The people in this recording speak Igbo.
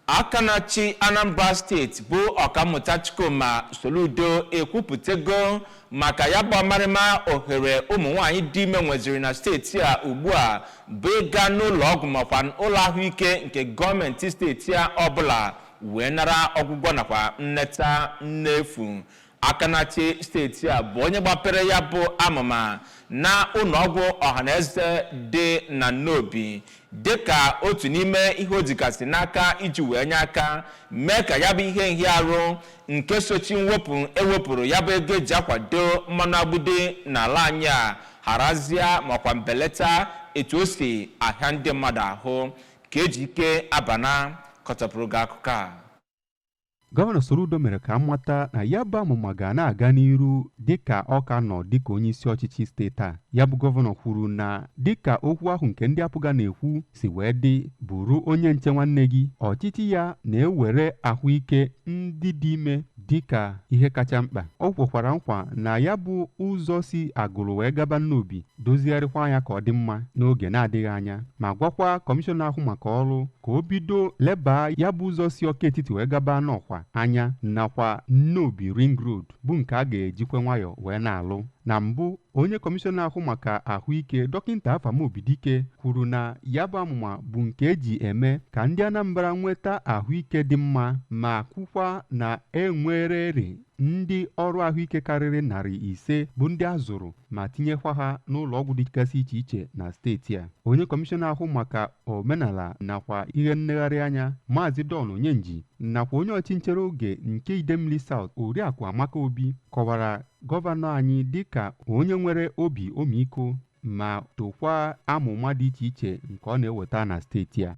Akanachi Anambra State bụ ọkammụta Chukwuma Soludo ekwupụtago maka ya bụ ọmarịma ohere ụmụ nwaanyị dị ime nweziri na steeti a ugbu a bụ ịga n'ụlọ ọgwụ makwa ụlọ ahụike nke gọọmenti steeti a ọbụla wee nara ọgwụgwọ nakwa nneta n'efu. Akanachi steeti a bụ onye gbapere ya bụ amụma na ụlọọgwụ ọhaneze dị na Nnobi dịka otu n'ime ihe o dịgasị n'aka iji wee nye aka mee ka ya bụ ihe nhịarụ nke sochi ewepụrụ ya bụ ego eji akwado mmanụ agbụde n'ala anyị a harazia makwa mbelata etu o si ahịa ndị mmadụ ahụ ka eji ike abana kọtapụrụ gị akụkọ a. Gọvanọ Soludo mere ka mmata na ya bụ amụma ga na-aga n'iru dịka ọ ka nọ dịka onye isi ọchịchị steeti a. Ya bụ gọvanọ kwuru na dịka okwu ahụ nke ndị apụga na-ekwu si wee dị bụrụ onye nche nwanne gị, ọchịchị ya na-ewere ahụike ndị dị ime dịka ihe kacha mkpa. Ọ kwekwara nkwa na ya bụ ụzọ si Agụrụ wee gaba Nnobi dozigharịkwa ya ka ọ dị mma n'oge na-adịghị anya, ma gwakwa kọmishọna ahụ maka ọrụ ka o bido leba ya bụ ụzọ si Ọka Etiti wee gaba n'Ọkwa anya nakwa Nnobi Ring Road bụ nke a ga-ejikwa nwayọ wee na-alụ. Na mbụ, onye kọmishọna ahụ maka ahụike Dọkịta Afamobidike kwuru na ya bụ amụma bụ nke eji eme ka ndị Anambra nweta ahụike dị mma, ma kwukwa na enwereri ndị ọrụ ahụike karịrị 500 bụ ndị a zụrụ ma tinyekwa ha n'ụlọ ọgwụ dịgasị iche iche na steeti a. Onye kọmishọna ahụ maka omenala nakwa ihe nlegharị anya Maazị Don Onyenji nakwa onye ọchịnchere oge nke Idemmili South Oriakụ Amaka Obi kọwara gọvanọ anyị dịka onye nwere obi ọmịiko ma tokwa amụma dị iche iche nke ọ na-eweta na steeti a.